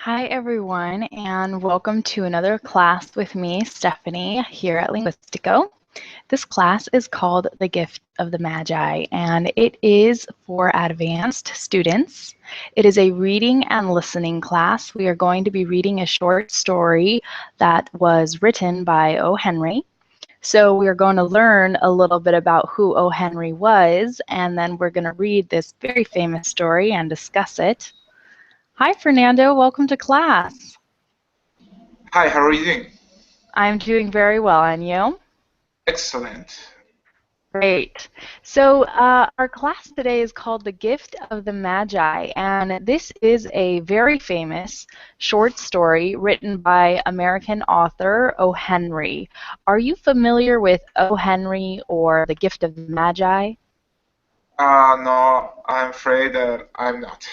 Hi, everyone, and welcome to another class with me, Stephanie, here at Linguistico. This class is called The Gift of the Magi, and it is for advanced students. It is a reading and listening class. We are going to be reading a short story that was written by O. Henry. So we are going to learn a little bit about who O. Henry was, and then we're going to read this very famous story and discuss it. Hi, Fernando. Welcome to class. Hi, how are you doing? I'm doing very well, and you? Excellent. Great. So our class today is called The Gift of the Magi, and this is a very famous short story written by American author O. Henry. Are you familiar with O. Henry or The Gift of the Magi? No, I'm afraid that I'm not.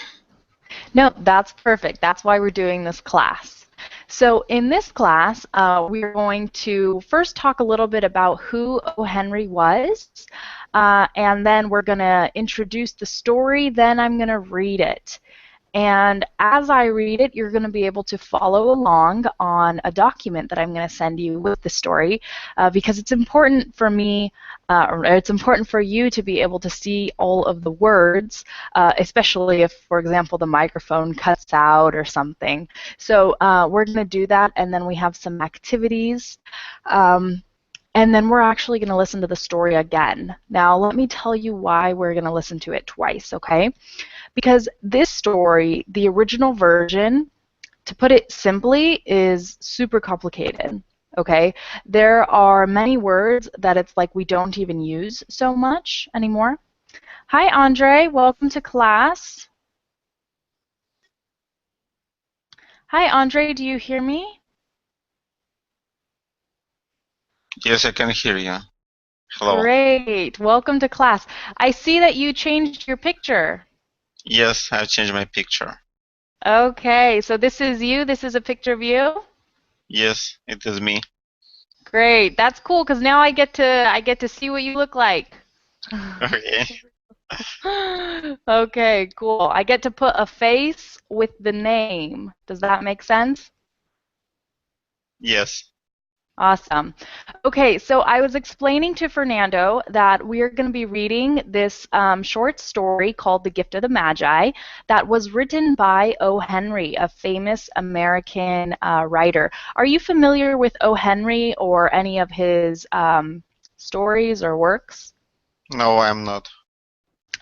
No, that's perfect. That's why we're doing this class. So in this class, we're going to first talk a little bit about who O. Henry was, and then we're going to introduce the story, then I'm going to read it. And as I read it, you're going to be able to follow along on a document that I'm going to send you with the story because it's important for me, or it's important for you to be able to see all of the words, especially if, for example, the microphone cuts out or something. So we're going to do that, and then we have some activities. And then we're actually going to listen to the story again. Now, let me tell you why we're going to listen to it twice, okay? Because this story, the original version, to put it simply, is super complicated. Okay? There are many words that it's like we don't even use so much anymore. Hi, Andre. Welcome to class. Hi, Andre. Do you hear me? Yes, I can hear you. Hello. Great. Welcome to class. I see that you changed your picture. Yes, I've changed my picture. Okay, so this is you. This is a picture of you. Yes, it is me. Great. That's cool because now I get to see what you look like. Okay. Okay, cool. I get to put a face with the name. Does that make sense? Yes. Awesome. Okay, so I was explaining to Fernando that we are going to be reading this short story called The Gift of the Magi that was written by O. Henry, a famous American writer. Are you familiar with O. Henry or any of his stories or works? No, I'm not.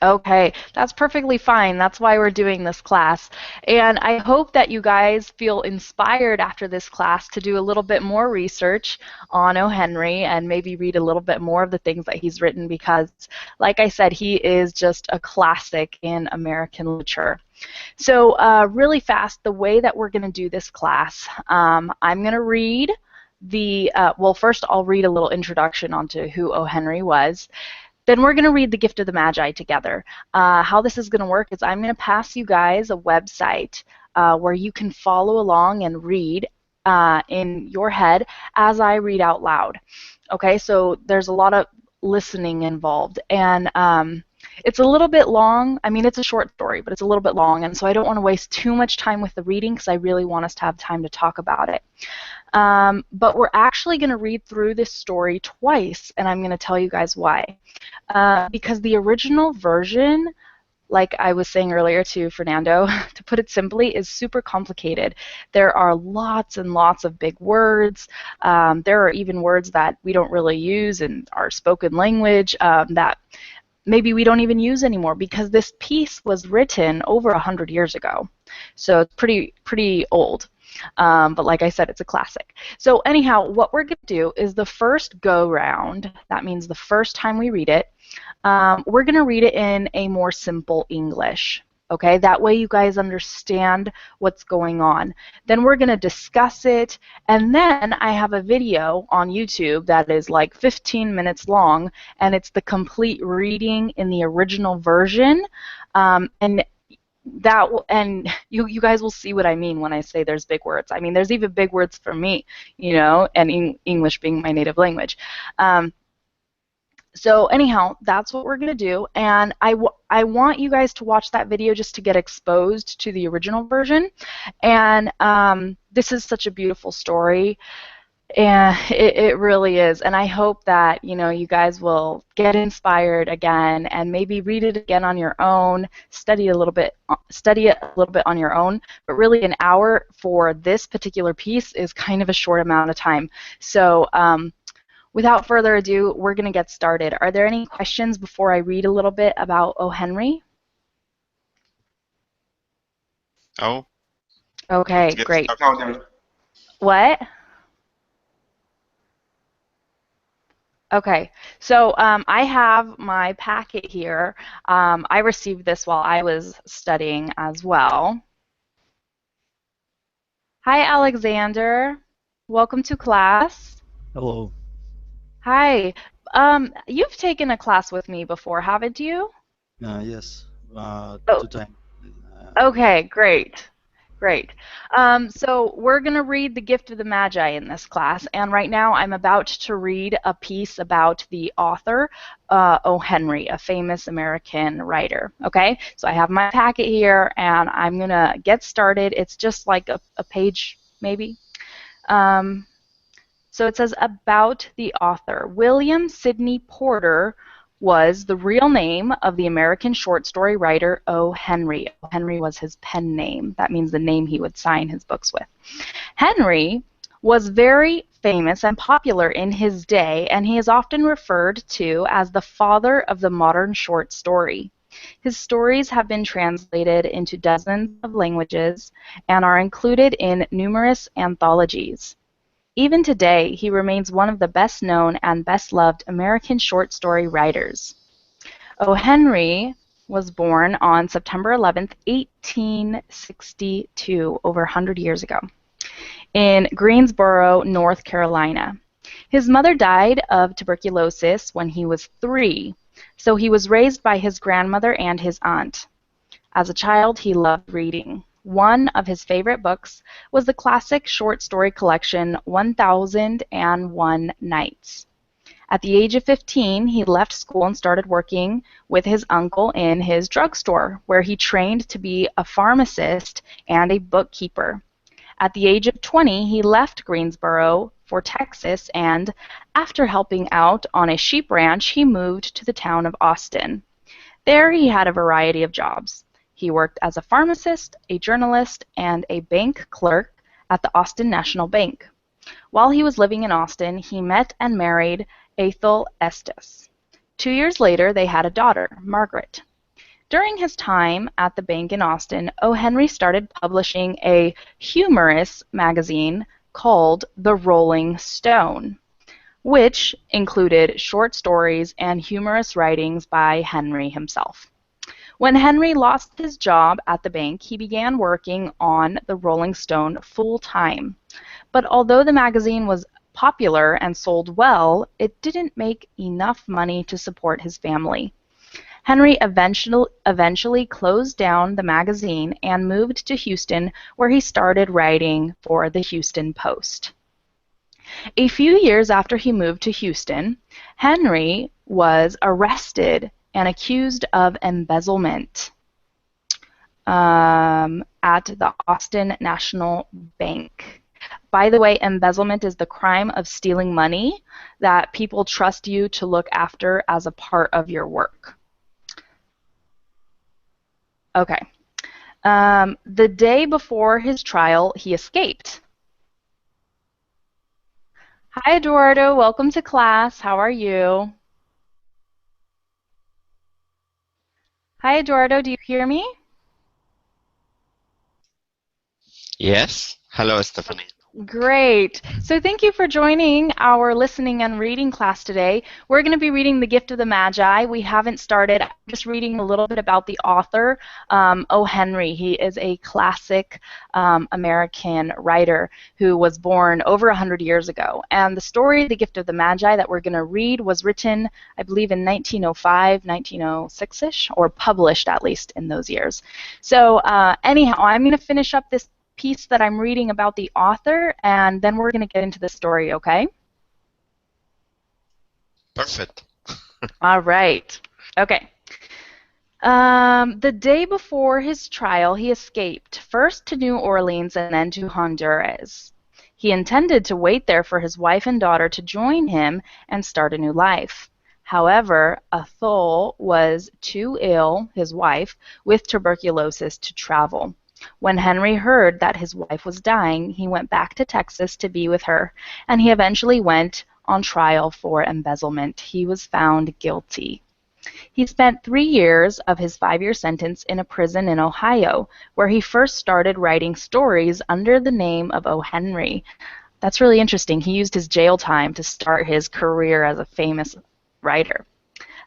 Okay, that's perfectly fine. That's why we're doing this class. And I hope that you guys feel inspired after this class to do a little bit more research on O. Henry and maybe read a little bit more of the things that he's written because, like I said, he is just a classic in American literature. So really fast, the way that we're going to do this class, I'm going to read well, first I'll read a little introduction onto who O. Henry was. Then we're going to read The Gift of the Magi together. How this is going to work is I'm going to pass you guys a website where you can follow along and read in your head as I read out loud. Okay, so there's a lot of listening involved, and it's a little bit long. I mean, it's a short story, but it's a little bit long, and so I don't want to waste too much time with the reading because I really want us to have time to talk about it. But we're actually going to read through this story twice, and I'm going to tell you guys why. Because the original version, like I was saying earlier to Fernando, to put it simply, is super complicated. There are lots and lots of big words. There are even words that we don't really use in our spoken language that maybe we don't even use anymore because this piece was written over 100 years ago. So it's pretty old. But like I said, it's a classic. So anyhow, what we're going to do is the first go round, that means the first time we read it, we're going to read it in a more simple English. Okay, that way you guys understand what's going on. Then we're going to discuss it, and then I have a video on YouTube that is like 15 minutes long, and it's the complete reading in the original version. And you guys will see what I mean when I say there's big words. I mean, there's even big words for me, and English being my native language. Um, So anyhow, that's what we're going to do. And I want you guys to watch that video just to get exposed to the original version. And this is such a beautiful story. And it really is. And I hope that, you guys will get inspired again and maybe read it again on your own, study it a little bit on your own. But really an hour for this particular piece is kind of a short amount of time. So without further ado, we're going to get started. Are there any questions before I read a little bit about O. Henry? Oh, let's Okay, get great. started. No, there. What? Okay, so I have my packet here. I received this while I was studying as well. Hi, Alexander. Welcome to class. Hello. Hi. You've taken a class with me before, haven't you? Yes. Oh, 2 times. okay, great. Great. So we're going to read The Gift of the Magi in this class, and right now I'm about to read a piece about the author, O. Henry, a famous American writer. Okay, so I have my packet here, and I'm going to get started. It's just like a page, maybe. Um, so it says about the author. William Sidney Porter was the real name of the American short story writer O. Henry. O. Henry was his pen name. That means the name he would sign his books with. Henry was very famous and popular in his day, and he is often referred to as the father of the modern short story. His stories have been translated into dozens of languages and are included in numerous anthologies. Even today, he remains one of the best-known and best-loved American short story writers. O. Henry was born on September 11th, 1862, over 100 years ago, in Greensboro, North Carolina. His mother died of tuberculosis when he was 3, so he was raised by his grandmother and his aunt. As a child, he loved reading. One of his favorite books was the classic short story collection 1001 Nights. At the age of 15, he left school and started working with his uncle in his drugstore, where he trained to be a pharmacist and a bookkeeper. At the age of 20, he left Greensboro for Texas, and after helping out on a sheep ranch, he moved to the town of Austin. There he had a variety of jobs. He worked as a pharmacist, a journalist, and a bank clerk at the Austin National Bank. While he was living in Austin, he met and married Ethel Estes. 2 years later, they had a daughter, Margaret. During his time at the bank in Austin, O. Henry started publishing a humorous magazine called The Rolling Stone, which included short stories and humorous writings by Henry himself. When Henry lost his job at the bank, he began working on the Rolling Stone full time. But although the magazine was popular and sold well, it didn't make enough money to support his family. Henry eventually closed down the magazine and moved to Houston, where he started writing for the Houston Post. A few years after he moved to Houston, Henry was arrested and accused of embezzlement at the Austin National Bank. By the way, embezzlement is the crime of stealing money that people trust you to look after as a part of your work. Okay. The day before his trial, he escaped. Hi, Eduardo. Welcome to class. How are you? Hi, Eduardo. Do you hear me? Yes. Hello, Stephanie. Great. So thank you for joining our listening and reading class today. We're going to be reading The Gift of the Magi. We haven't started. I'm just reading a little bit about the author, O. Henry. He is a classic American writer who was born over 100 years ago. And the story, The Gift of the Magi, that we're going to read was written, I believe, in 1905, 1906-ish, or published at least in those years. So anyhow, I'm going to finish up this piece that I'm reading about the author, and then we're going to get into the story, okay? Perfect. All right. Okay. The day before his trial, he escaped, first to New Orleans and then to Honduras. He intended to wait there for his wife and daughter to join him and start a new life. However, Athol was too ill, his wife, with tuberculosis to travel. When Henry heard that his wife was dying, he went back to Texas to be with her, and he eventually went on trial for embezzlement. He was found guilty. He spent 3 years of his 5-year sentence in a prison in Ohio, where he first started writing stories under the name of O. Henry. That's really interesting. He used his jail time to start his career as a famous writer.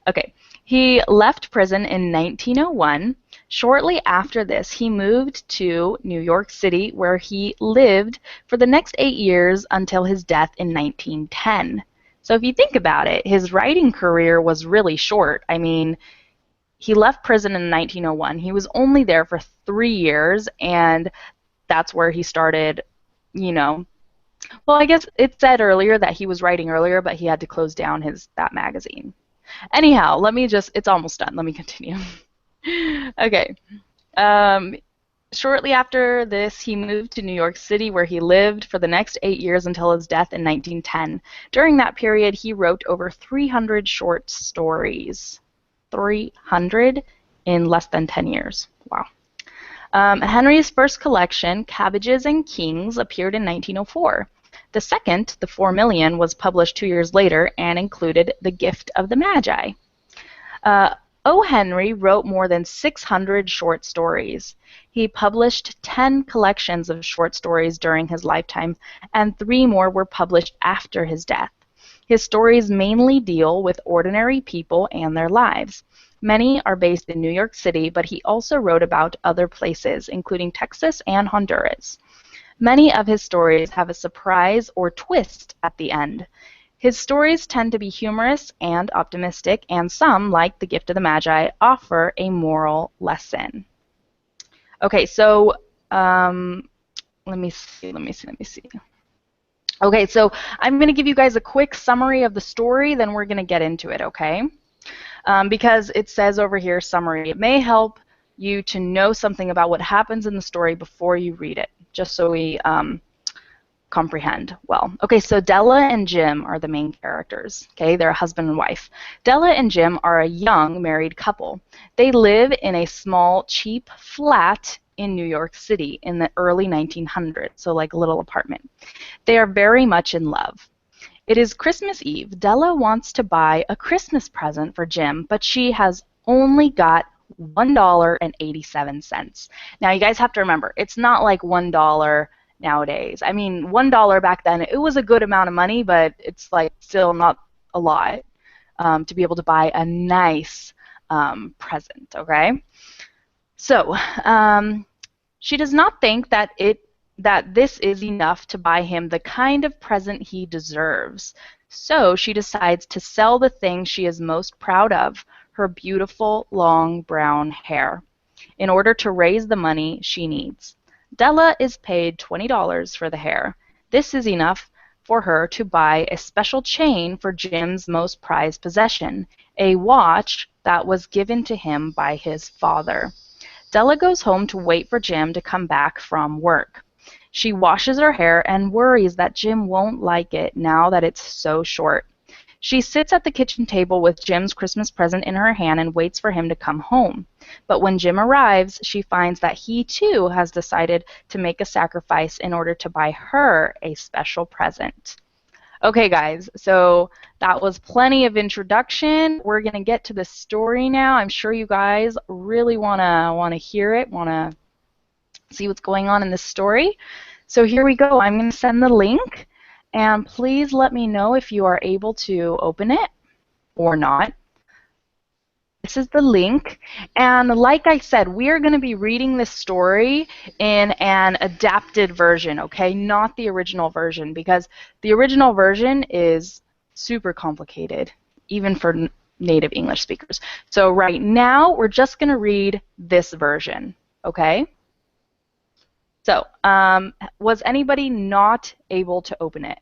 Okay, he left prison in 1901. Shortly after this, he moved to New York City, where he lived for the next 8 years until his death in 1910. So if you think about it, his writing career was really short. I mean, he left prison in 1901. He was only there for 3 years, and that's where he started, you know. Well, I guess it said earlier that he was writing earlier, but he had to close down that magazine. Anyhow, it's almost done. Let me continue. Okay. Um, Shortly after this, he moved to New York City, where he lived for the next 8 years until his death in 1910. During that period, he wrote over 300 short stories. 300 in less than 10 years. Wow. Henry's first collection, Cabbages and Kings, appeared in 1904. The second, The 4,000,000, was published 2 years later and included The Gift of the Magi. O. Henry wrote more than 600 short stories. He published 10 collections of short stories during his lifetime, and 3 more were published after his death. His stories mainly deal with ordinary people and their lives. Many are based in New York City, but he also wrote about other places, including Texas and Honduras. Many of his stories have a surprise or twist at the end. His stories tend to be humorous and optimistic, and some, like The Gift of the Magi, offer a moral lesson. Okay, so let me see. Okay, so I'm going to give you guys a quick summary of the story, then we're going to get into it, okay? Because it says over here, summary. It may help you to know something about what happens in the story before you read it, just so we comprehend well. Okay, so Della and Jim are the main characters. Okay, they're a husband and wife. Della and Jim are a young married couple. They live in a small, cheap flat in New York City in the early 1900s, so like a little apartment. They are very much in love. It is Christmas Eve. Della wants to buy a Christmas present for Jim, but she has only got $1.87. Now, you guys have to remember, it's not like $1 nowadays. I mean, $1 back then, it was a good amount of money, but it's like still not a lot to be able to buy a nice present, okay? So, she does not think that this is enough to buy him the kind of present he deserves. So she decides to sell the thing she is most proud of, her beautiful long brown hair, in order to raise the money she needs. Della is paid $20 for the hair. This is enough for her to buy a special chain for Jim's most prized possession, a watch that was given to him by his father. Della goes home to wait for Jim to come back from work. She washes her hair and worries that Jim won't like it now that it's so short. She sits at the kitchen table with Jim's Christmas present in her hand and waits for him to come home. But when Jim arrives, she finds that he too has decided to make a sacrifice in order to buy her a special present. Okay, guys, so that was plenty of introduction. We're going to get to the story now. I'm sure you guys really want to hear it, want to see what's going on in this story. So here we go. I'm going to send the link, and please let me know if you are able to open it or not. This is the link, and like I said, we are going to be reading this story in an adapted version, okay? Not the original version, because the original version is super complicated, even for native English speakers. So right now, we're just going to read this version, okay? So, was anybody not able to open it?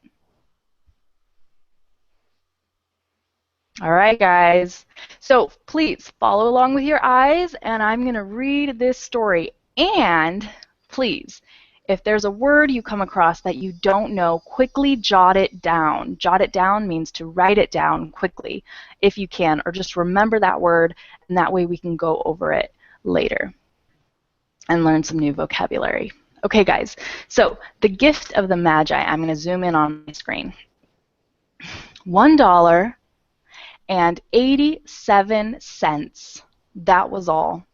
All right, guys. So please follow along with your eyes, and I'm going to read this story. And please, if there's a word you come across that you don't know, quickly jot it down. Jot it down means to write it down quickly if you can, or just remember that word, and that way we can go over it later and learn some new vocabulary. Okay, guys. So the gift of the Magi, I'm going to zoom in on my screen. $1.87. That was all.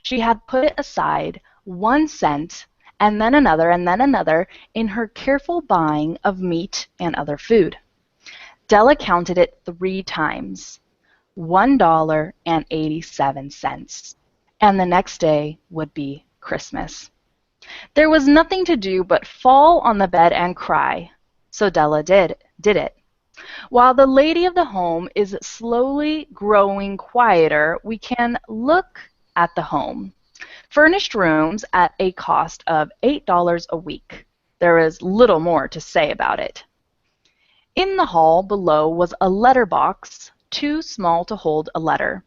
She had put aside 1 cent and then another in her careful buying of meat and other food. Della counted it 3 times. $1.87. And the next day would be Christmas. There was nothing to do but fall on the bed and cry. So Della did it. While the lady of the home is slowly growing quieter, we can look at the home. Furnished rooms at a cost of $8 a week. There is little more to say about it. In the hall below was a letter box, too small to hold a letter.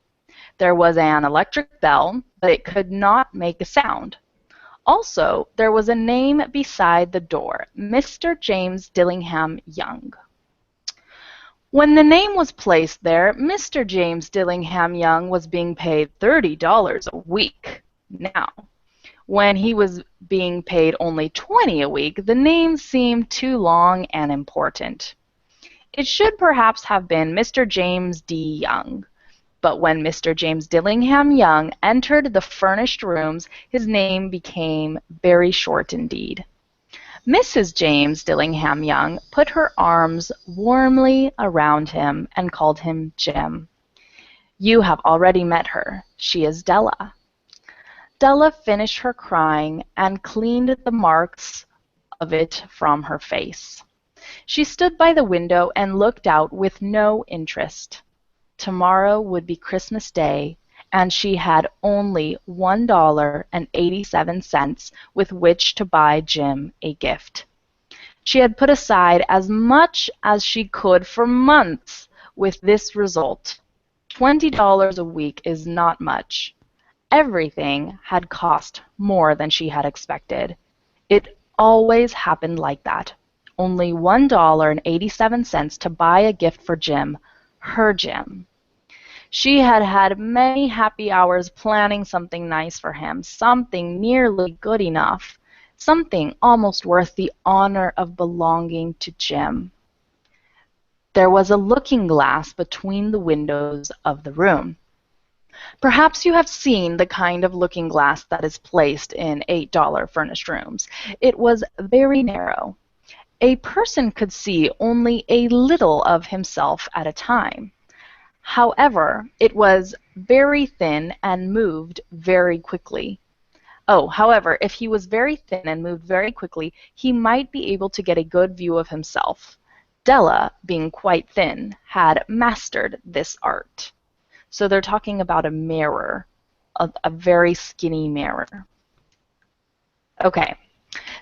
There was an electric bell, but it could not make a sound. Also, there was a name beside the door, Mr. James Dillingham Young. When the name was placed there, Mr. James Dillingham Young was being paid $30 a week. Now, when he was being paid only $20 a week, the name seemed too long and important. It should perhaps have been Mr. James D. Young. But when Mr. James Dillingham Young entered the furnished rooms, his name became very short indeed. Mrs. James Dillingham Young put her arms warmly around him and called him Jim. You have already met her. She is Della. Della finished her crying and cleaned the marks of it from her face. She stood by the window and looked out with no interest. Tomorrow would be Christmas Day, and she had only $1.87 with which to buy Jim a gift. She had put aside as much as she could for months with this result. $20 a week is not much. Everything had cost more than she had expected. It always happened like that. Only $1.87 to buy a gift for Jim, her Jim. She had had many happy hours planning something nice for him, something nearly good enough, something almost worth the honor of belonging to Jim. There was a looking-glass between the windows of the room. Perhaps you have seen the kind of looking-glass that is placed in $8 furnished rooms. It was very narrow. A person could see only a little of himself at a time. However, it was very thin and moved very quickly. However, if he was very thin and moved very quickly, he might be able to get a good view of himself. Della, being quite thin, had mastered this art. So they're talking about a mirror, a very skinny mirror. Okay.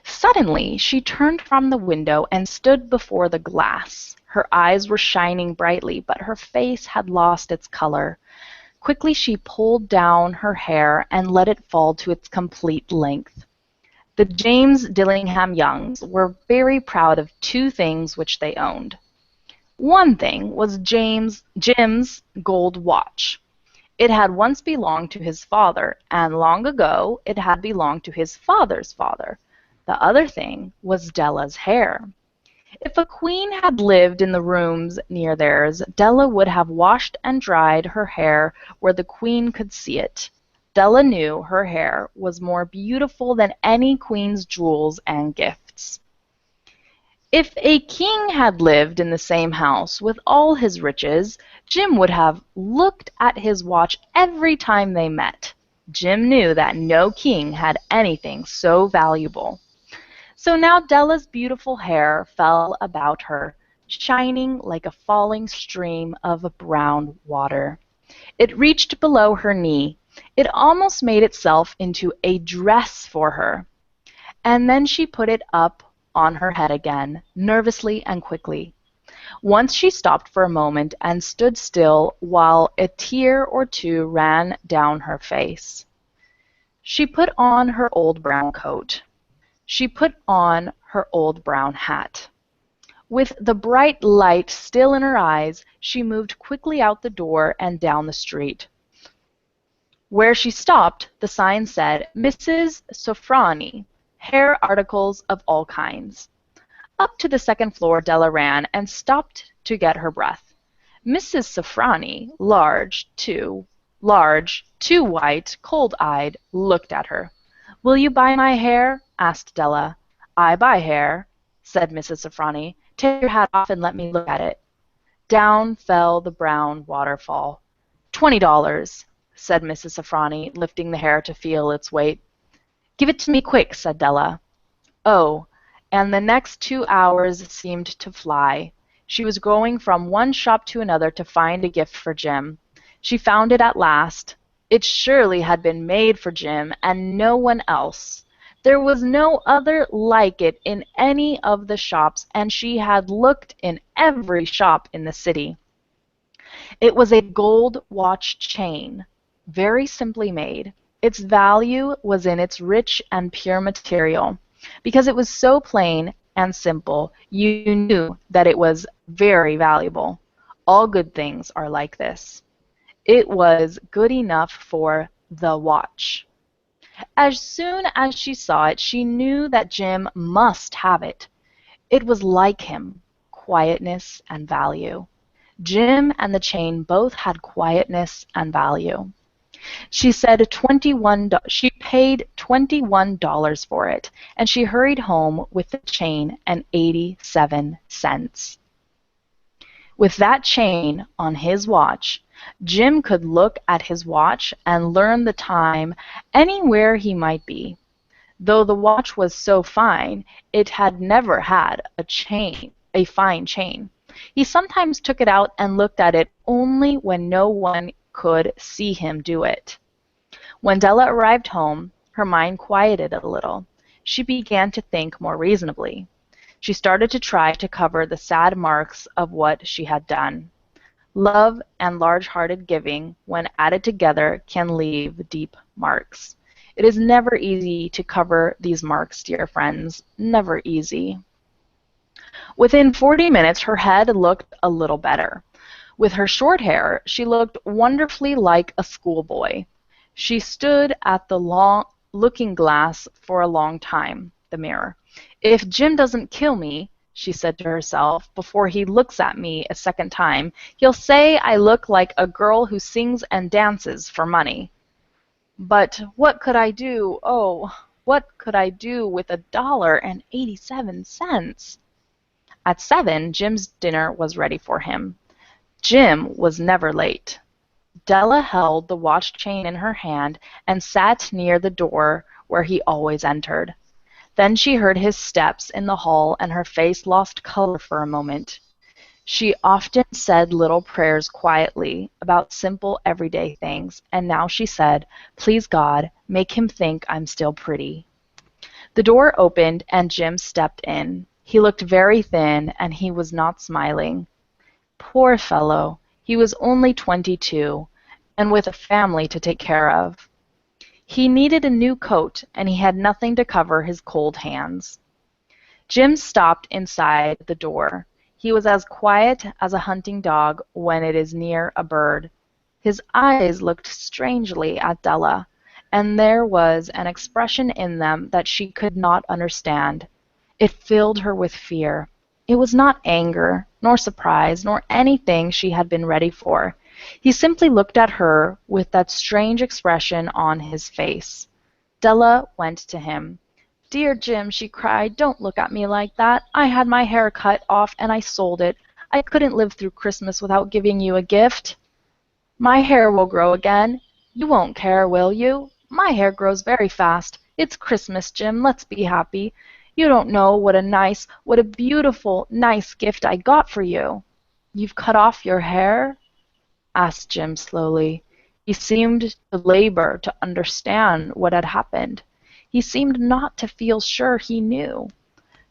Suddenly, she turned from the window and stood before the glass. Her eyes were shining brightly, but her face had lost its color. Quickly she pulled down her hair and let it fall to its complete length. The James Dillingham Youngs were very proud of 2 things which they owned. One thing was Jim's gold watch. It had once belonged to his father, and long ago it had belonged to his father's father. The other thing was Della's hair. If a queen had lived in the rooms near theirs, Della would have washed and dried her hair where the queen could see it. Della knew her hair was more beautiful than any queen's jewels and gifts. If a king had lived in the same house with all his riches, Jim would have looked at his watch every time they met. Jim knew that no king had anything so valuable. So now Della's beautiful hair fell about her, shining like a falling stream of brown water. It reached below her knee. It almost made itself into a dress for her. And then she put it up on her head again, nervously and quickly. Once she stopped for a moment and stood still while a tear or two ran down her face. She put on her old brown coat. She put on her old brown hat. With the bright light still in her eyes, she moved quickly out the door and down the street. Where she stopped, the sign said, "Mrs. Sofroni, hair articles of all kinds." Up to the second floor Della ran and stopped to get her breath. Mrs. Sofroni, large, too white, cold-eyed, looked at her. "Will you buy my hair?" asked Della. "I buy hair," said Mrs. Sofroni. "Take your hat off and let me look at it." Down fell the brown waterfall. $20, said Mrs. Sofroni, lifting the hair to feel its weight. "Give it to me quick," said Della. Oh, and the next 2 hours seemed to fly. She was going from one shop to another to find a gift for Jim. She found it at last. It surely had been made for Jim and no one else. There was no other like it in any of the shops, and she had looked in every shop in the city. It was a gold watch chain, very simply made. Its value was in its rich and pure material. Because it was so plain and simple, you knew that it was very valuable. All good things are like this. It was good enough for the watch. As soon as she saw it, she knew that Jim must have it. It was like him, quietness and value. Jim and the chain both had quietness and value. She paid $21 for it, and she hurried home with the chain and 87 cents. With that chain on his watch, Jim could look at his watch and learn the time anywhere he might be. Though the watch was so fine, it had never had a fine chain. He sometimes took it out and looked at it only when no one could see him do it. When Della arrived home, her mind quieted a little. She began to think more reasonably. She started to try to cover the sad marks of what she had done. Love and large-hearted giving, when added together, can leave deep marks. It is never easy to cover these marks, dear friends, never easy. Within 40 minutes, her head looked a little better. With her short hair, she looked wonderfully like a schoolboy. She stood at the looking glass for a long time, the mirror. "If Jim doesn't kill me," she said to herself, "before he looks at me a second time, he'll say I look like a girl who sings and dances for money. But what could I do? Oh, what could I do with $1.87? At 7, Jim's dinner was ready for him. Jim was never late. Della held the watch chain in her hand and sat near the door where he always entered. Then she heard his steps in the hall and her face lost color for a moment. She often said little prayers quietly about simple everyday things, and now she said, "Please God, make him think I'm still pretty." The door opened and Jim stepped in. He looked very thin and he was not smiling. Poor fellow, he was only 22, and with a family to take care of. He needed a new coat, and he had nothing to cover his cold hands. Jim stopped inside the door. He was as quiet as a hunting dog when it is near a bird. His eyes looked strangely at Della, and there was an expression in them that she could not understand. It filled her with fear. It was not anger, nor surprise, nor anything she had been ready for. He simply looked at her with that strange expression on his face. Della went to him. "Dear Jim," she cried, "don't look at me like that. I had my hair cut off and I sold it. I couldn't live through Christmas without giving you a gift. My hair will grow again. You won't care, will you? My hair grows very fast. It's Christmas, Jim. Let's be happy. You don't know what a beautiful, nice gift I got for you." "You've cut off your hair?" asked Jim slowly. He seemed to labor to understand what had happened. He seemed not to feel sure he knew.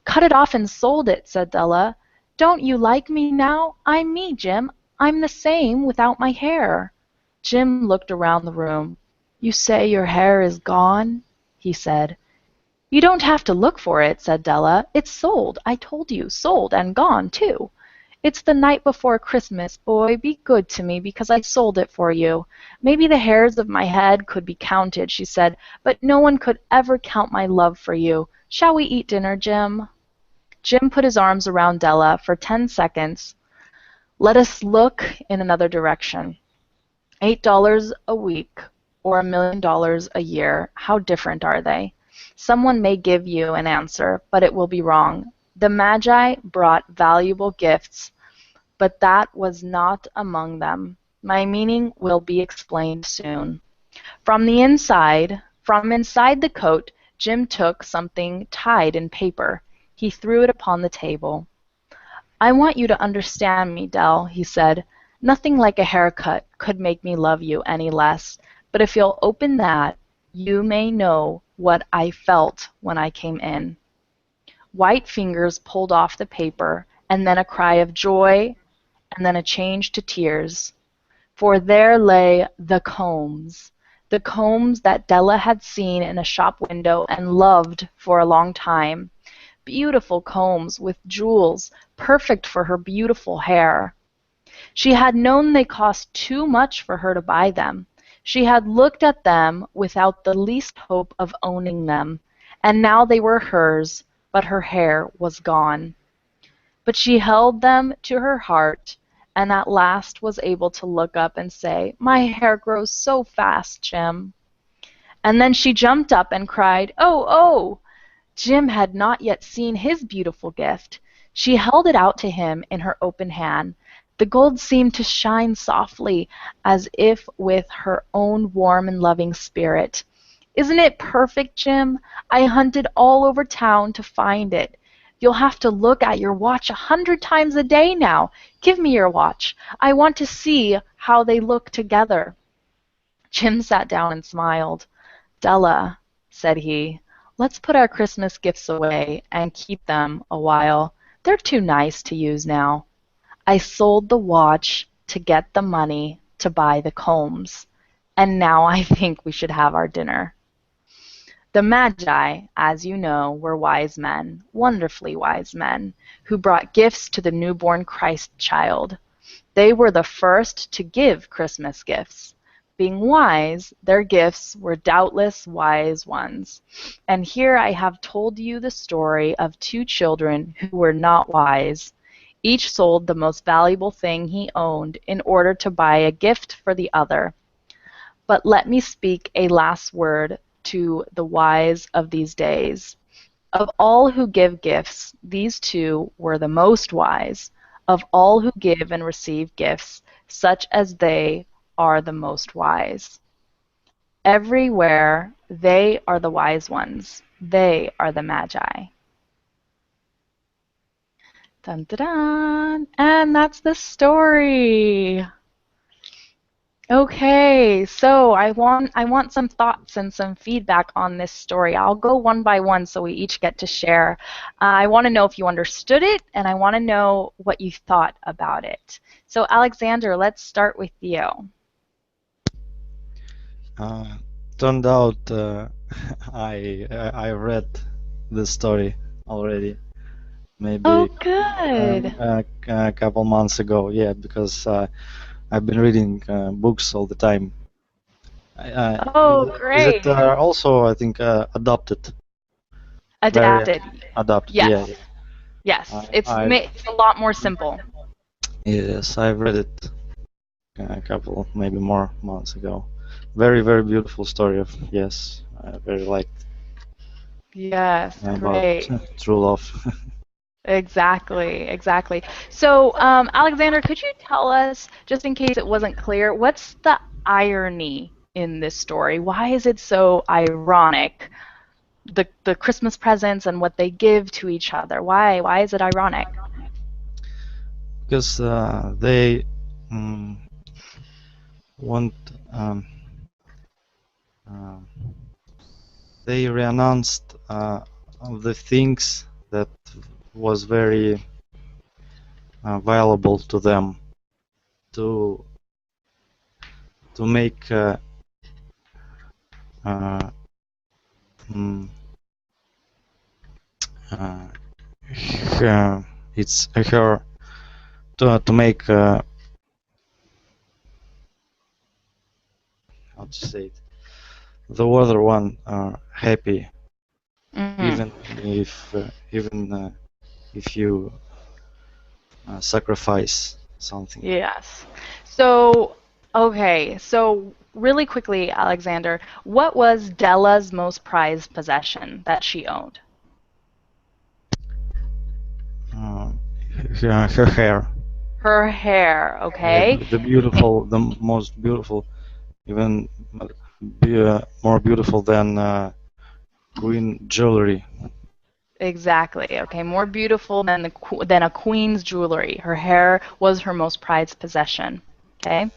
"Cut it off and sold it," said Della. Don't you like me now? I'm me, Jim. I'm the same without my hair. Jim looked around the room. You say your hair is gone? He said. You don't have to look for it, said Della. It's sold. I told you, sold and gone, too. It's the night before Christmas, boy. Be good to me because I sold it for you. Maybe the hairs of my head could be counted, she said, but no one could ever count my love for you. Shall we eat dinner, Jim? Jim put his arms around Della for 10 seconds. Let us look in another direction. $8 a week or $1 million a year, how different are they? Someone may give you an answer, but it will be wrong. The Magi brought valuable gifts, but that was not among them. My meaning will be explained soon. From inside the coat, Jim took something tied in paper. He threw it upon the table. I want you to understand me, Dell, he said. Nothing like a haircut could make me love you any less, but if you'll open that, you may know what I felt when I came in. White fingers pulled off the paper, and then a cry of joy, and then a change to tears. For there lay the combs that Della had seen in a shop window and loved for a long time. Beautiful combs with jewels, perfect for her beautiful hair. She had known they cost too much for her to buy them. She had looked at them without the least hope of owning them, and now they were hers, but her hair was gone. But she held them to her heart, and at last was able to look up and say, My hair grows so fast, Jim. And then she jumped up and cried, Oh, oh! Jim had not yet seen his beautiful gift. She held it out to him in her open hand. The gold seemed to shine softly, as if with her own warm and loving spirit. Isn't it perfect, Jim? I hunted all over town to find it. You'll have to look at your watch 100 times a day now. Give me your watch. I want to see how they look together. Jim sat down and smiled. Della, said he, let's put our Christmas gifts away and keep them a while. They're too nice to use now. I sold the watch to get the money to buy the combs, and now I think we should have our dinner. The Magi, as you know, were wise men, wonderfully wise men, who brought gifts to the newborn Christ child. They were the first to give Christmas gifts. Being wise, their gifts were doubtless wise ones. And here I have told you the story of two children who were not wise. Each sold the most valuable thing he owned in order to buy a gift for the other. But let me speak a last word to the wise of these days. Of all who give gifts, these two were the most wise. Of all who give and receive gifts, such as they are the most wise. Everywhere, they are the wise ones. They are the Magi. Dun, dun, dun. And that's the story. Okay, so I want some thoughts and some feedback on this story. I'll go one by one so we each get to share. I want to know if you understood it, and I want to know what you thought about it. So Alexander, let's start with you. Uh, Turned out I read the story already, Oh, maybe good. a couple months ago. Yeah, because I've been reading books all the time. Oh, Is it great. also, I think, adopted? Very Adapted. adapted. Yeah, Yes. Yes. I It's a lot more simple. yes, I've read it a couple, maybe more months ago. Very, very beautiful story of, yes, I very liked Yes, about great. true love. Exactly, exactly. So, Alexander, could you tell us, just in case it wasn't clear, what's the irony in this story? Why is it so ironic? The Christmas presents and what they give to each other. Why is it ironic? Because they mm, want um, uh, they renounced of the things that was very available to them to make uh, mm, uh, it's her to make how to say it, the other one happy, Hmm. even if you sacrifice something. Yes. So, okay. So, really quickly, Alexander, what was Della's most prized possession that she owned? Uh, her hair, Her hair, okay? the beautiful, the most beautiful, even more beautiful than queen jewelry. Exactly. Okay, more beautiful than than a queen's jewelry. Her hair was her most prized possession. Okay?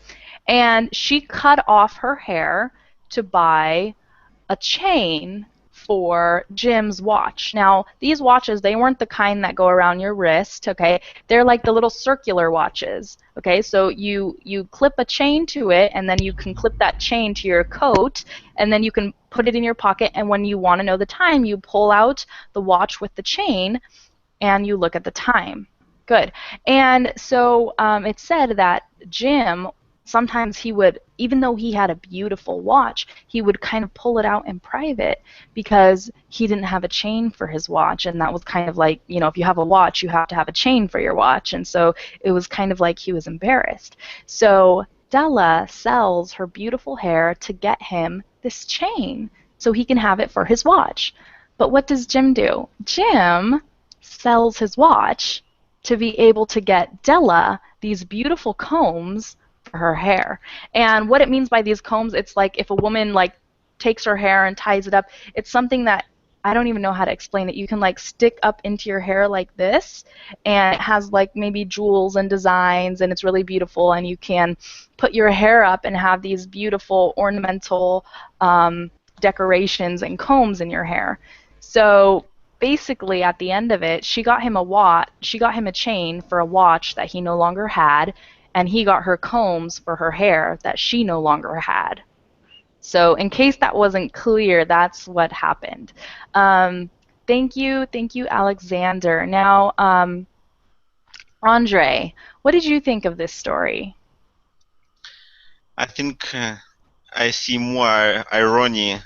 And she cut off her hair to buy a chain for Jim's watch. Now, these watches, they weren't the kind that go around your wrist, okay? They're like the little circular watches, okay? So you clip a chain to it, and then you can clip that chain to your coat, and then you can put it in your pocket, and when you want to know the time, you pull out the watch with the chain, and you look at the time. Good. And so it said that Jim, sometimes he would, even though he had a beautiful watch, he would kind of pull it out in private because he didn't have a chain for his watch. And that was kind of like, you know, if you have a watch, you have to have a chain for your watch. And so it was kind of like he was embarrassed. So Della sells her beautiful hair to get him this chain so he can have it for his watch. But what does Jim do? Jim sells his watch to be able to get Della these beautiful combs for her hair. And what it means by these combs, it's like if a woman like takes her hair and ties it up, it's something that I don't even know how to explain it. You can like stick up into your hair like this, and it has like maybe jewels and designs, and it's really beautiful. And you can put your hair up and have these beautiful ornamental decorations and combs in your hair. So basically, at the end of it, she got him a watch. She got him a chain for a watch that he no longer had, and he got her combs for her hair that she no longer had. So, in case that wasn't clear, that's what happened. Um, thank you, Alexander. Now, Andre, what did you think of this story? I think I see more irony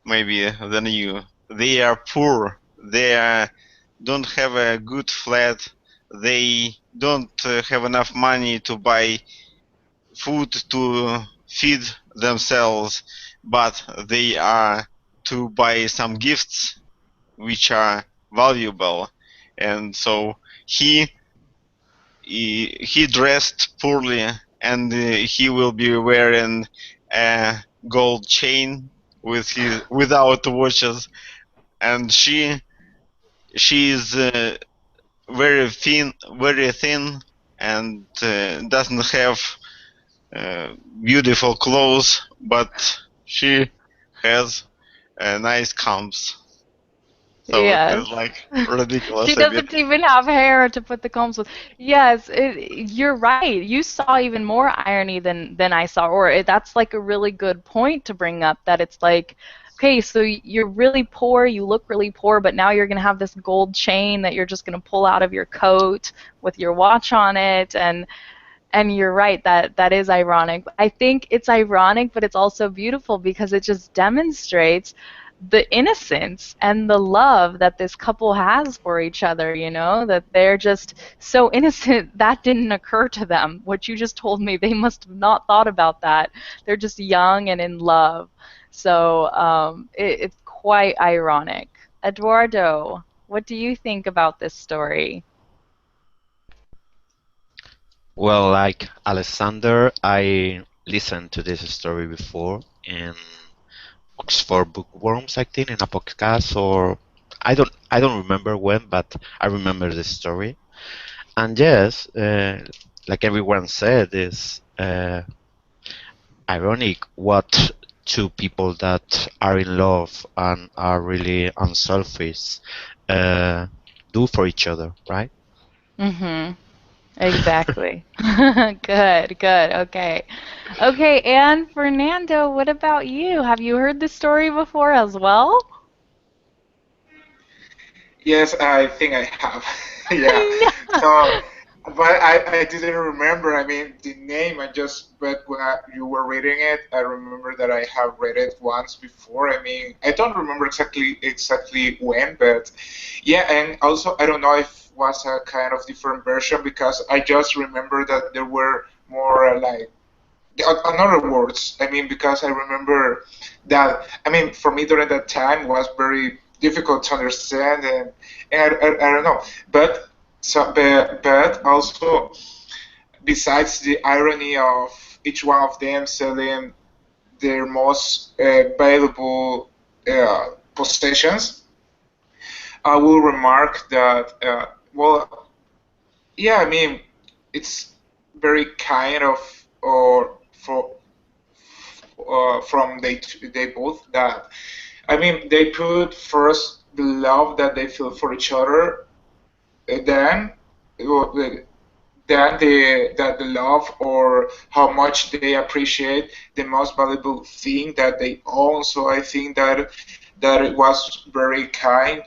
maybe than you. They are poor. They don't have a good flat. They don't have enough money to buy food to feed themselves, but they are to buy some gifts which are valuable. And so he he dressed poorly, and he will be wearing a gold chain with his without watches, and she is very thin, and doesn't have uh, beautiful clothes, but she has nice combs. So it Yes. is like ridiculous She a bit. doesn't even have hair to put the combs with. Yes, you're right. You saw even more irony than I saw, or that's like a really good point to bring up. That it's like, okay, so you're really poor, you look really poor, but now you're gonna have this gold chain that you're just gonna pull out of your coat with your watch on it, and you're right that that is ironic. I think it's ironic, but it's also beautiful because it just demonstrates the innocence and the love that this couple has for each other, you know, that they're just so innocent that didn't occur to them. What you just told me, they must have not thought about that. They're just young and in love. So it's quite ironic. Eduardo, what do you think about this story? Well, like Alexander, I listened to this story before in Oxford Bookworms, I think, in a podcast, or I don't remember when, but I remember the story. And yes, like everyone said, is ironic what two people that are in love and are really unselfish uh, do for each other, right? Mm-hmm. Exactly. Good, good. Okay. Okay, and Fernando, what about you? Have you heard this story before as well? Yes, I think I have. Yeah. No. So, but I didn't remember. I mean, the name. But when you were reading it, I remember that I have read it once before. I mean, I don't remember exactly when, but yeah. And also, I don't know if it was a kind of different version because I just remember that there were more like another words. I mean, because I remember that. I mean, for me during that time was very difficult to understand, and I don't know. But also besides the irony of each one of them selling their most valuable possessions, I will remark that well, yeah, I mean, it's very kind of or for from they both that I mean they put first the love that they feel for each other, then well, then the love or how much they appreciate the most valuable thing that they own. So I think that it was very kind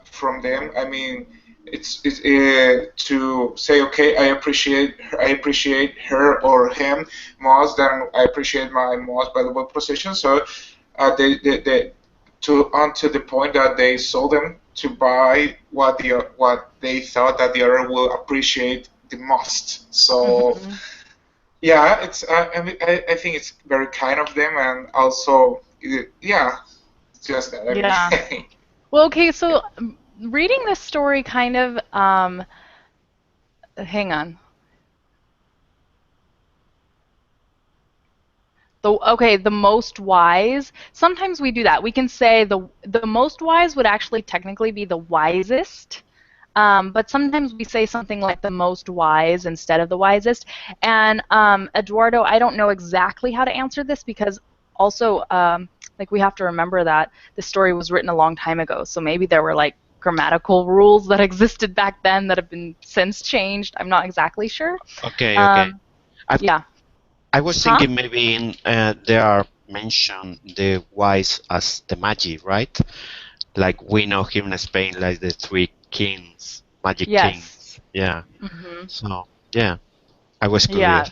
from them. I mean, it's to say, okay, I appreciate her or him more than I appreciate my most valuable possession. So they to onto the point that they sold them to buy what they thought that the other will appreciate the most. So Hmm. yeah, it's I mean I think it's very kind of them, and also yeah, it's just that I Yeah. mean. Well, okay, so reading this story kind of hang on. The most wise. Sometimes we do that. We can say the most wise would actually technically be the wisest. But sometimes we say something like the most wise instead of the wisest. And Eduardo, I don't know exactly how to answer this because also, like we have to remember that the story was written a long time ago. So maybe there were like grammatical rules that existed back then that have been since changed. I'm not exactly sure. Okay, okay. Um, I yeah. I was Huh? thinking maybe they are mentioned the wise as the Magi, right? Like we know him in Spain like the three kings, magic Yes. kings. Yeah. Hmm. So yeah, I was Yeah. curious.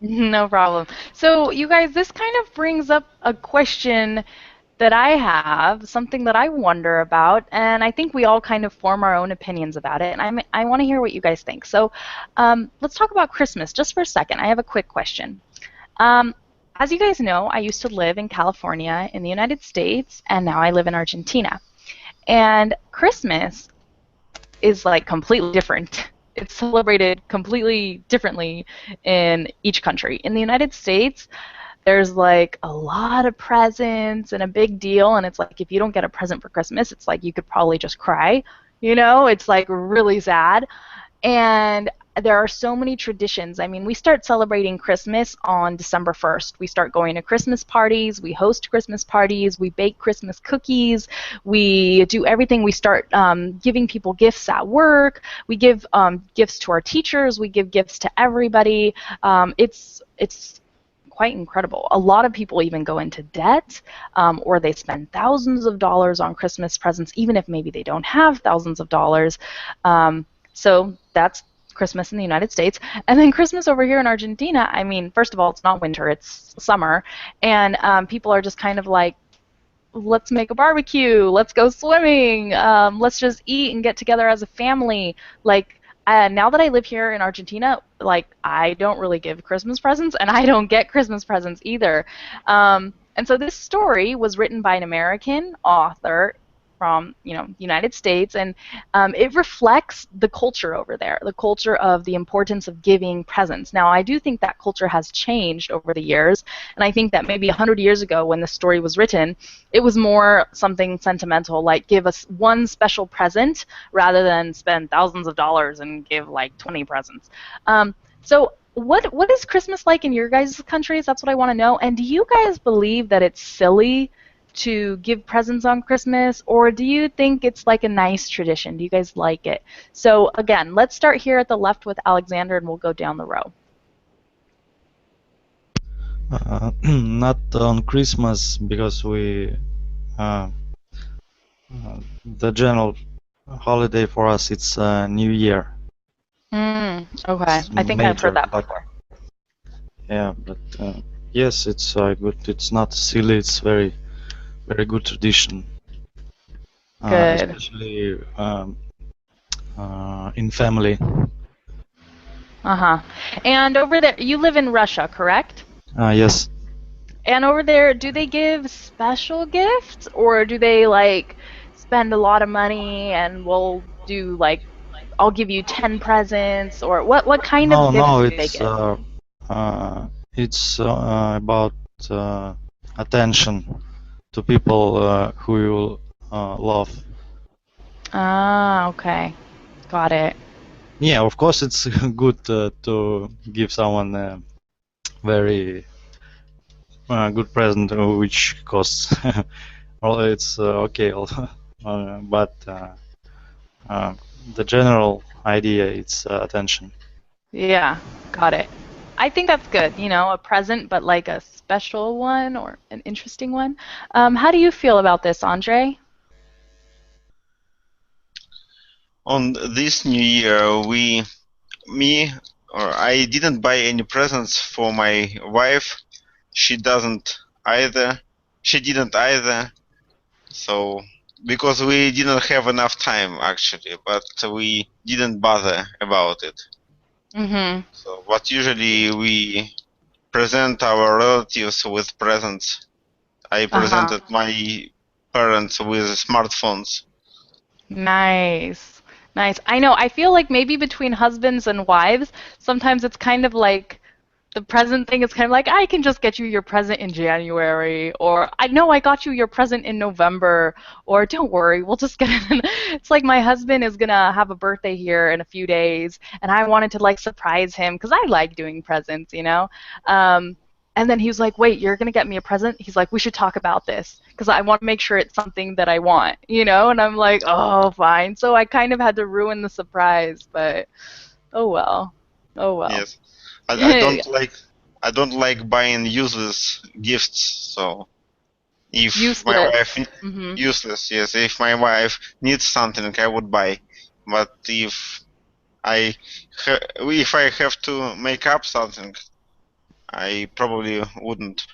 No problem. So, you guys, this kind of brings up a question that I have, something that I wonder about, and I think we all kind of form our own opinions about it, and I want to hear what you guys think. So, let's talk about Christmas just for a second. I have a quick question. Um, as you guys know, I used to live in California in the United States, and now I live in Argentina. And Christmas is like completely different. It's celebrated completely differently in each country. In the United States, there's like a lot of presents and a big deal, and it's like if you don't get a present for Christmas, it's like you could probably just cry. It's like really sad. And there are so many traditions. I mean, we start celebrating Christmas on December 1st. We start going to Christmas parties, we host Christmas parties, we bake Christmas cookies, we do everything. We start giving people gifts at work, we give gifts to our teachers, we give gifts to everybody. It's quite incredible. A lot of people even go into debt, or they spend thousands of dollars on Christmas presents, even if maybe they don't have thousands of dollars. So that's Christmas in the United States. And then Christmas over here in Argentina, I mean, first of all, it's not winter, it's summer. And people are just kind of like, let's make a barbecue, let's go swimming, let's just eat and get together as a family. Like, now that I live here in Argentina, like, I don't really give Christmas presents and I don't get Christmas presents either. And so this story was written by an American author from United States, and it reflects the culture over there, the culture of the importance of giving presents. Now, I do think that culture has changed over the years, and I think that maybe 100 years ago when the story was written, it was more something sentimental, like give us one special present rather than spend thousands of dollars and give like 20 presents. So what is Christmas like in your guys' countries? That's what I want to know. And do you guys believe that it's silly to give presents on Christmas, or do you think it's like a nice tradition? Do you guys like it? So again, let's start here at the left with Alexander, and we'll go down the row. Not on Christmas because uh, the general holiday for us it's New Year. Okay, It's I think I've heard major, that but before. yeah, but yes, it's good. It's not silly. It's very very good tradition, Good. especially in family. Uh-huh. And over there, you live in Russia, correct? Yes. And over there, do they give special gifts, or do they like spend a lot of money and will do like I'll give you 10 presents, or what kind of No, gifts no, do they give? it's about attention to people who you love. Ah, okay. Got it. Yeah, of course, it's good to give someone a very good present, which costs. Well, it's okay, but uh, the general idea it's attention. Yeah, got it. I think that's good, a present, but like a special one or an interesting one. How do you feel about this, Andre? On this New Year, me, or I didn't buy any presents for my wife. She doesn't either. She didn't either. So, because we didn't have enough time actually, but we didn't bother about it. Mm-hmm. So, but usually we present our relatives with presents. I Uh-huh. presented my parents with smartphones. Nice. Nice. I know. I feel like maybe between husbands and wives, sometimes it's kind of like the present thing is kind of like, I can just get you your present in January, or I know I got you your present in November, or don't worry, we'll just get it in. It's like my husband is gonna have a birthday here in a few days, and I wanted to like surprise him because I like doing presents. And then he was like, wait, you're gonna get me a present? He's like, we should talk about this because I want to make sure it's something that I want. And I'm like, oh, fine. So I kind of had to ruin the surprise, but oh well. Oh well. Yes, I don't like buying useless gifts. So if my wife Useless. Hmm. useless, yes, if my wife needs something, I would buy. But I if I have to make up something, I probably wouldn't.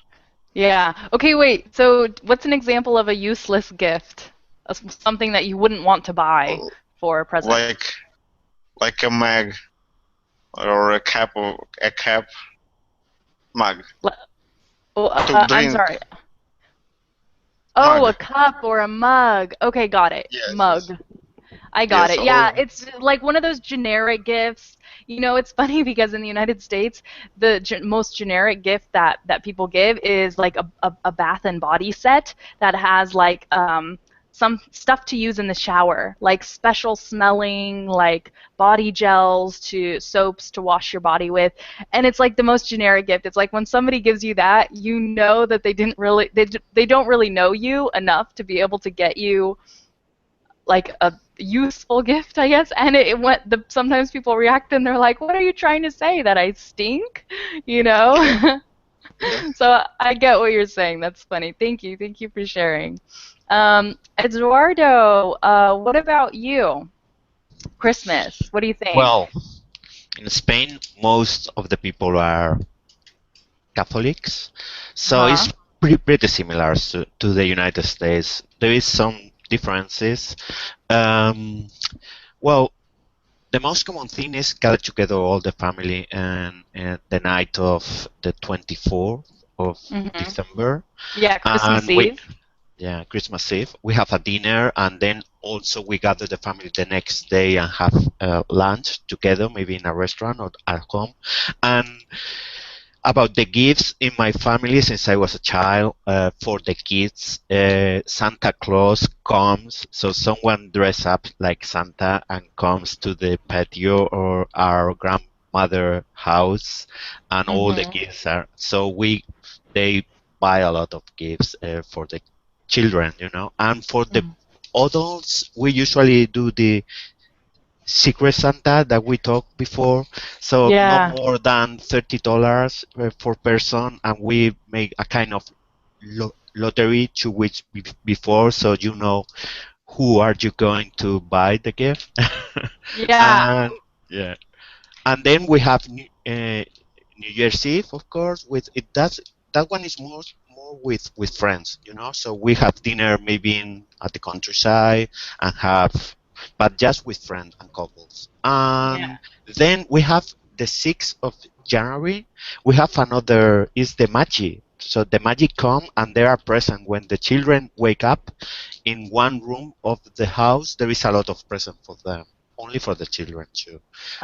Yeah. Okay, wait. So what's an example of a useless gift? Something that you wouldn't want to buy for a present? Like a mug or a cap mug Oh, to I'm drink. sorry. Oh, Mug. a cup or a mug. Okay, got it. Yes, yes, Mug. I got yes. it. Yeah, it's like one of those generic gifts. It's funny because in the United States, the most generic gift that people give is like a bath and body set that has like some stuff to use in the shower, like special smelling, like body gels to soaps to wash your body with. And it's like the most generic gift. It's like when somebody gives you that, you know that they don't really know you enough to be able to get you like a useful gift, I guess. And it went. Sometimes people react and they're like, "What are you trying to say? That I stink?" You Yeah, know. yeah. So I get what you're saying. That's funny. Thank you for sharing. Eduardo, what about you? Christmas. What do you think? Well, in Spain, most of the people are Catholics, so Huh? it's pretty similar to the United States. There is some differences. Um, well, the most common thing is gather together all the family and the night of the 24th of Hmm. December, Yeah, Christmas and we Eve. yeah, Christmas Eve. We have a dinner, and then also we gather the family the next day and have lunch together, maybe in a restaurant or at home. And about the gifts in my family, since I was a child, for the kids, Santa Claus comes. So someone dress up like Santa and comes to the patio or our grandmother house, and all the Hmm. gifts are. So they buy a lot of gifts for the children, and for the adults, we usually do the Secret Santa that we talked before. So no Yeah. more than $30 per person, and we make a kind of lottery to which before, so who are you going to buy the gift. Yeah. And yeah, and then we have New Year's Eve, of course. With it, that one is more with friends, So we have dinner maybe at the countryside and but just with friends and couples. Yeah. And then we have the 6th of January. We have another is the Magi. So the Magi come and they are present when the children wake up. In one room of the house, there is a lot of present for them, only for the children too.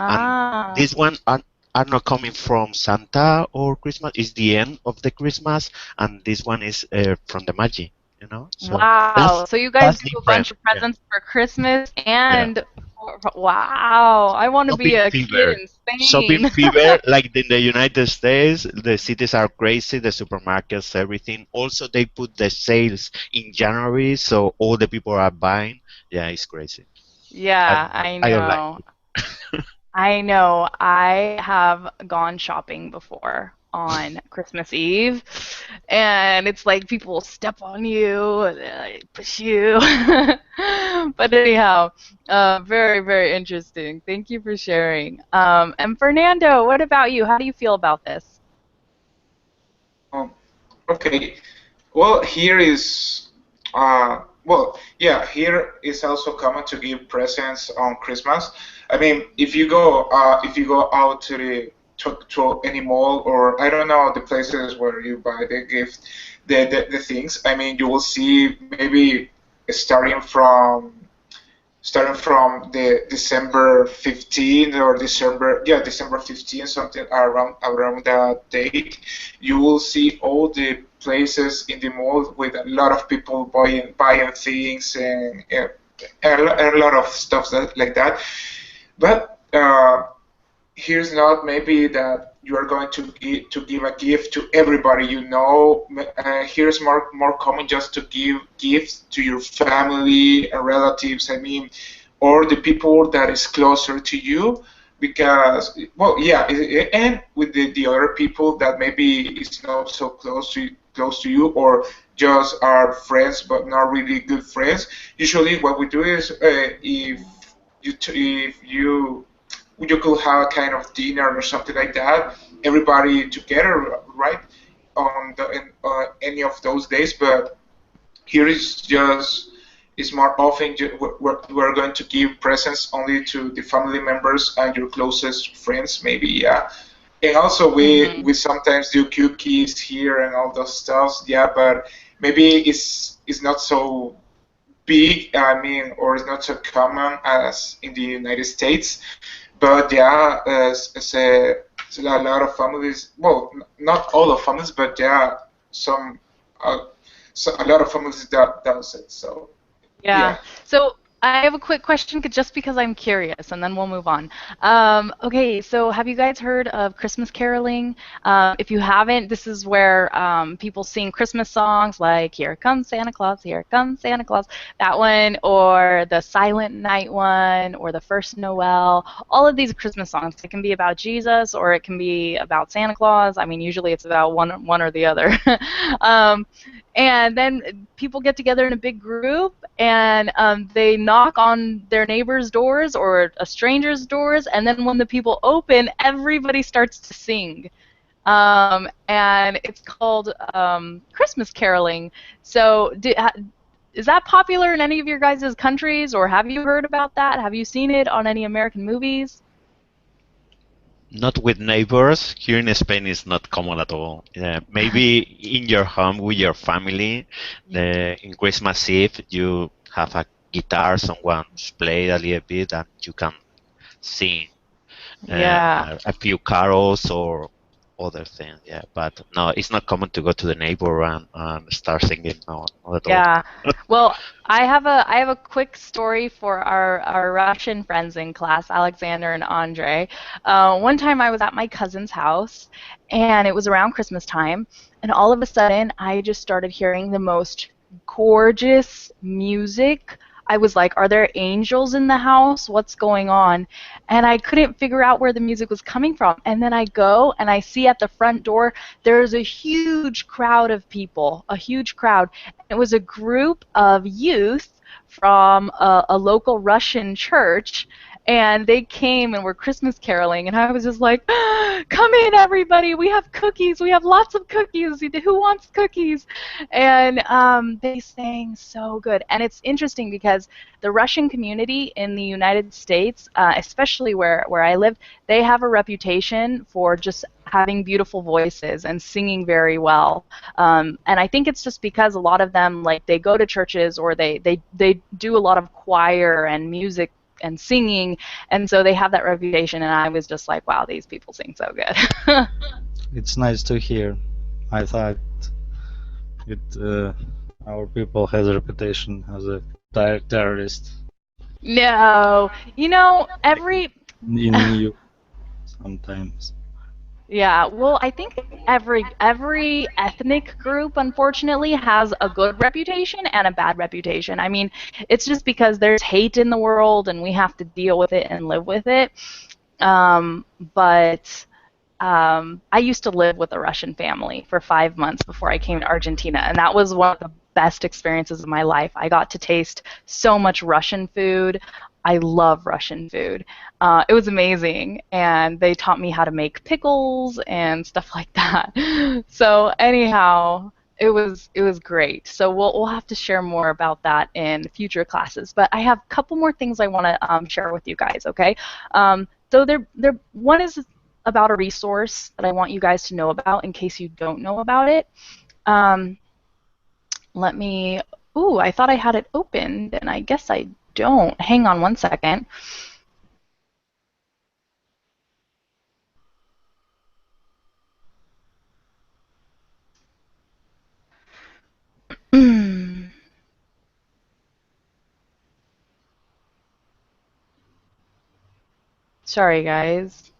And Ah. this one are not coming from Santa or Christmas. It's the end of the Christmas, and this one is from the Magi. So Wow. So you guys that's do a different. bunch of Yeah, presents for Christmas yeah. and wow. I want to be Shopping a kid fever. in Shopping Spain. fever, like in the United States, the cities are crazy, the supermarkets, everything. Also, they put the sales in January, so all the people are buying. Yeah, it's crazy. I Yeah, don't like. I I don't like know. it. I know. I have gone shopping before on Christmas Eve, and it's like people step on you, and they like push you. But anyhow, very, very interesting. Thank you for sharing. And Fernando, what about you? How do you feel about this? Um, okay. Well, here is, here is also common to give presents on Christmas. I mean, if you go out to any mall, or I don't know, the places where you buy the gift, the things. I mean, you will see maybe starting from the December 15th or December 15th, something around that date, you will see all the places in the mall with a lot of people buying things and a lot of stuff like that. But here's not maybe that you are going to give a gift to everybody you know. Here's more common just to give gifts to your family and relatives. I mean, or the people that is closer to you, because and with the other people that maybe is not so close to you, or just are friends but not really good friends. Usually, what we do is if you could have a kind of dinner or something like that, everybody together, right? Any of those days, but here is just is more often we're going to give presents only to the family members and your closest friends, maybe, yeah. And also Hmm. we sometimes do cookies here and all those stuff, yeah, but maybe it's not so big, I mean, or it's not so common as in the United States. But yeah, as a lot of families, well, not all of families, but yeah, some, uh, a lot of families that does it. So Yeah. yeah. So I have a quick question just because I'm curious, and then we'll move on. Okay, so have you guys heard of Christmas caroling? If you haven't, this is where people sing Christmas songs like "Here Comes Santa Claus, Here Comes Santa Claus," that one, or the Silent Night one, or the First Noel. All of these Christmas songs. It can be about Jesus, or it can be about Santa Claus. I mean, usually it's about one or the other. um, and then people get together in a big group and they knock on their neighbors' doors or a stranger's doors, and then when the people open, everybody starts to sing. And it's called Christmas caroling. So, is that popular in any of your guys' countries, or have you heard about that? Have you seen it on any American movies? Not with neighbors. Here in Spain, it's not common at all. Maybe in your home with your family, in Christmas Eve, you have a guitar, someone play a little bit, and you can sing Yeah. a few carols or other things. Yeah, but no, it's not common to go to the neighbor and start singing. No, not at all. Yeah. Well, I have a quick story for our Russian friends in class, Alexander and Andre. One time I was at my cousin's house, and it was around Christmas time, and all of a sudden I just started hearing the most gorgeous music. I was like, are there angels in the house? What's going on? And I couldn't figure out where the music was coming from. And then I go and I see at the front door there's a huge crowd of people, a huge crowd. It was a group of youth from a local Russian church, and they came and were Christmas caroling, and I was just like, come in, everybody, we have cookies, we have lots of cookies, who wants cookies? And they sang so good. And it's interesting because the Russian community in the United States, especially where I live, they have a reputation for just having beautiful voices and singing very well. And I think it's just because a lot of them, like, they go to churches, or they do a lot of choir and music and singing, and so they have that reputation, and I was just like, wow, these people sing so good. It's nice to hear. I thought it our people has a reputation as a terrorist No, every in you sometimes. yeah, well, I think every ethnic group, unfortunately, has a good reputation and a bad reputation. I mean, it's just because there's hate in the world, and we have to deal with it and live with it. But I used to live with a Russian family for 5 months before I came to Argentina, and that was one of the best experiences of my life. I got to taste so much Russian food. I love Russian food. It was amazing, and they taught me how to make pickles and stuff like that. So anyhow, it was great. So we'll have to share more about that in future classes. But I have a couple more things I want to share with you guys. Okay. So there one is about a resource that I want you guys to know about in case you don't know about it. Um, let me, ooh, I thought I had it opened, and I guess I don't. Hang on one second. Sorry, guys.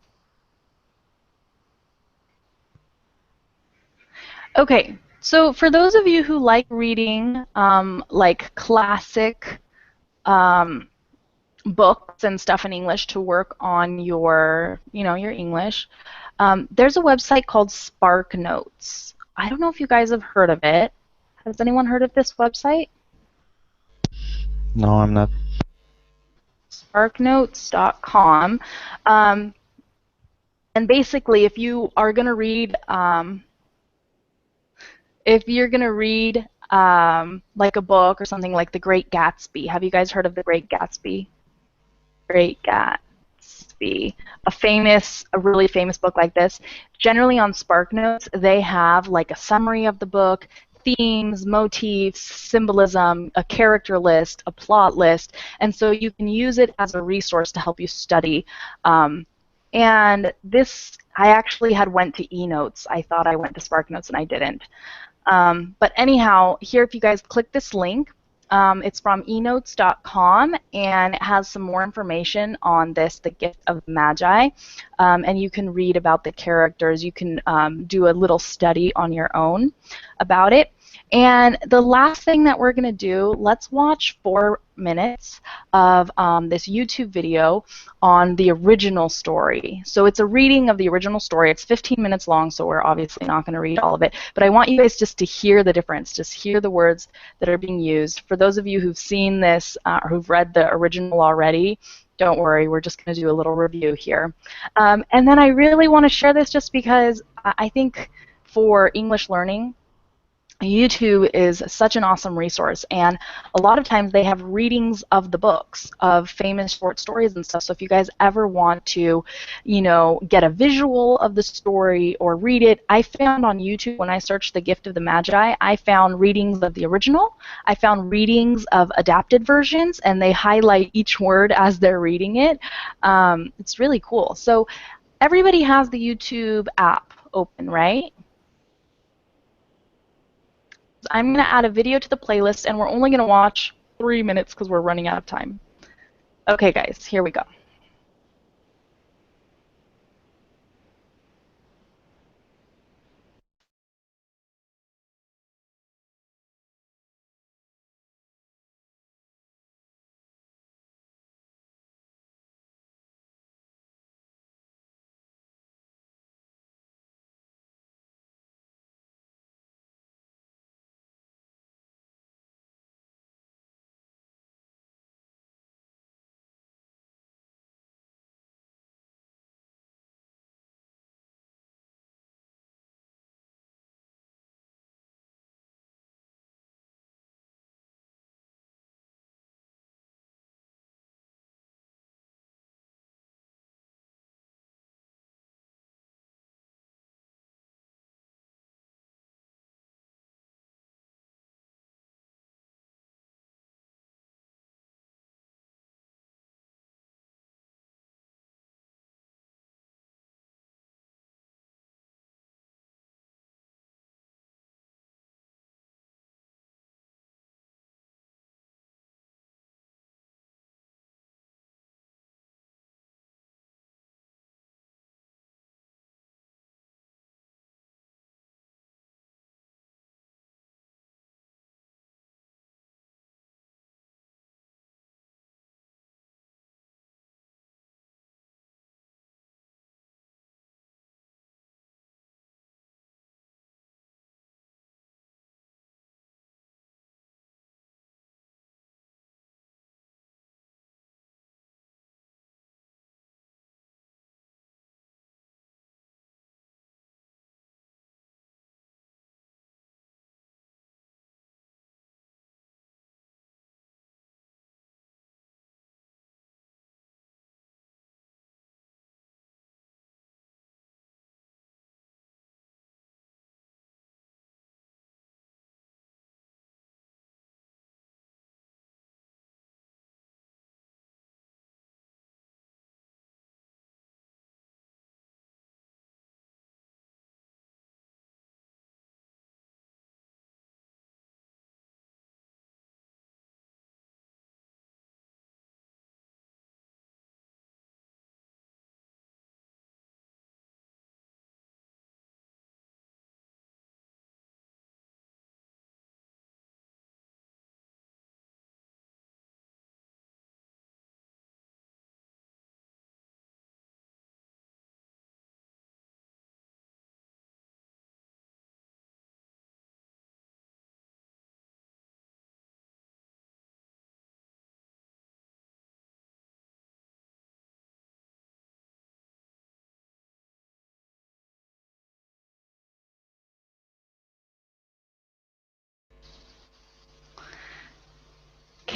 Okay, so for those of you who like reading, like classic um, books and stuff in English to work on your English, there's a website called Spark Notes. I don't know if you guys have heard of it. Has anyone heard of this website? No, I'm not. Sparknotes.com. Um, and basically, if you're gonna read like a book or something like The Great Gatsby, have you guys heard of The Great Gatsby? Great Gatsby, a really famous book like this. Generally on SparkNotes, they have like a summary of the book, themes, motifs, symbolism, a character list, a plot list, and so you can use it as a resource to help you study. And this, I actually had went to eNotes. I thought I went to SparkNotes and I didn't. But anyhow, here if you guys click this link, it's from enotes.com, and it has some more information on this, the gift of the Magi, and you can read about the characters. You can do a little study on your own about it. And the last thing that we're going to do, let's watch 4 minutes of this YouTube video on the original story. So it's a reading of the original story. It's 15 minutes long, so we're obviously not going to read all of it. But I want you guys just to hear the difference, just hear the words that are being used. For those of you who've seen this or who've read the original already, don't worry, we're just going to do a little review here. And then I really want to share this just because I think for English learning, YouTube is such an awesome resource, and a lot of times they have readings of the books of famous short stories and stuff. So if you guys ever want to, get a visual of the story or read it, I found on YouTube when I searched The Gift of the Magi, I found readings of the original, I found readings of adapted versions, and they highlight each word as they're reading it. It's really cool. So everybody has the YouTube app open, right? I'm going to add a video to the playlist, and we're only going to watch 3 minutes because we're running out of time. Okay, guys, here we go.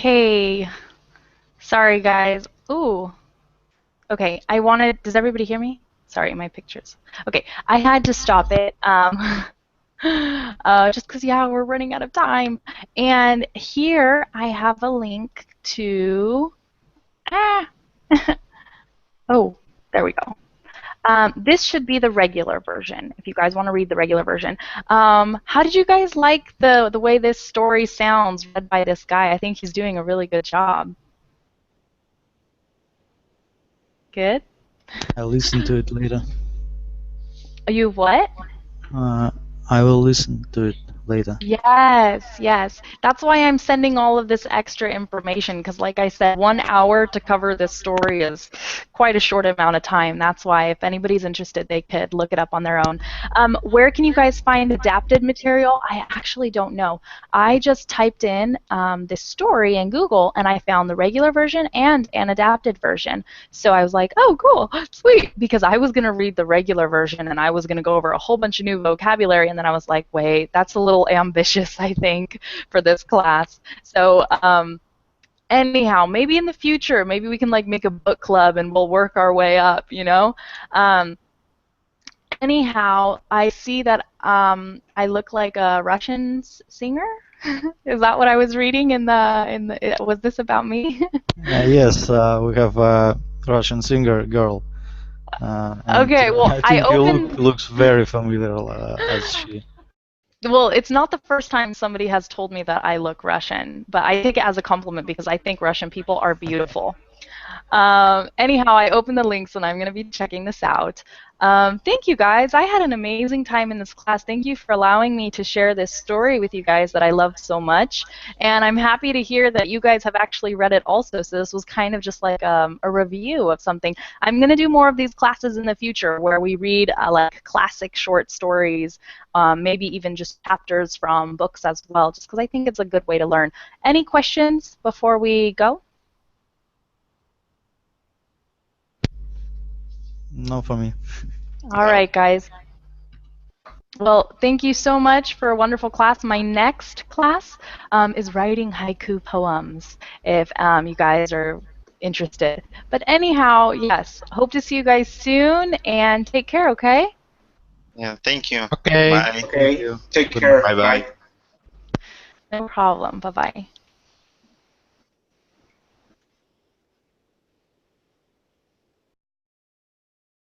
Okay. Sorry, guys. Ooh. Okay, does everybody hear me? Sorry, my pictures. Okay, I had to stop it. Just because, yeah, we're running out of time. And here I have a link to, ah, oh, there we go. This should be the regular version, if you guys want to read the regular version. How did you guys like the way this story sounds read by this guy? I think he's doing a really good job. Good? I'll listen to it later. You what? I will listen to it later. Yes, yes. That's why I'm sending all of this extra information because, like I said, 1 hour to cover this story is quite a short amount of time. That's why, if anybody's interested, they could look it up on their own. Where can you guys find adapted material? I actually don't know. I just typed in this story in Google and I found the regular version and an adapted version. So I was like, oh, cool, sweet, because I was going to read the regular version and I was going to go over a whole bunch of new vocabulary, and then I was like, wait, that's a little ambitious, I think, for this class. So anyhow, maybe in the future, maybe we can like make a book club and we'll work our way up, you know? Anyhow, I see that I look like a Russian singer. Is that what I was reading was this about me? Yes, we have a Russian singer girl, and Okay, well, I I think you opened. looks very familiar as she. Well, it's not the first time somebody has told me that I look Russian, but I take it as a compliment because I think Russian people are beautiful. Anyhow, I opened the links and I'm going to be checking this out. Thank you guys. I had an amazing time in this class. Thank you for allowing me to share this story with you guys that I love so much. And I'm happy to hear that you guys have actually read it also. So this was kind of just like a review of something. I'm going to do more of these classes in the future where we read like classic short stories, maybe even just chapters from books as well, just because I think it's a good way to learn. Any questions before we go? No, for me. All right, guys. Well, thank you so much for a wonderful class. My next class is writing haiku poems, if you guys are interested. But anyhow, yes, hope to see you guys soon, and take care, okay? Yeah, thank you. Okay. Bye. Thank Okay, you. take Goodbye. care. Bye bye. Bye. No problem. Bye-bye.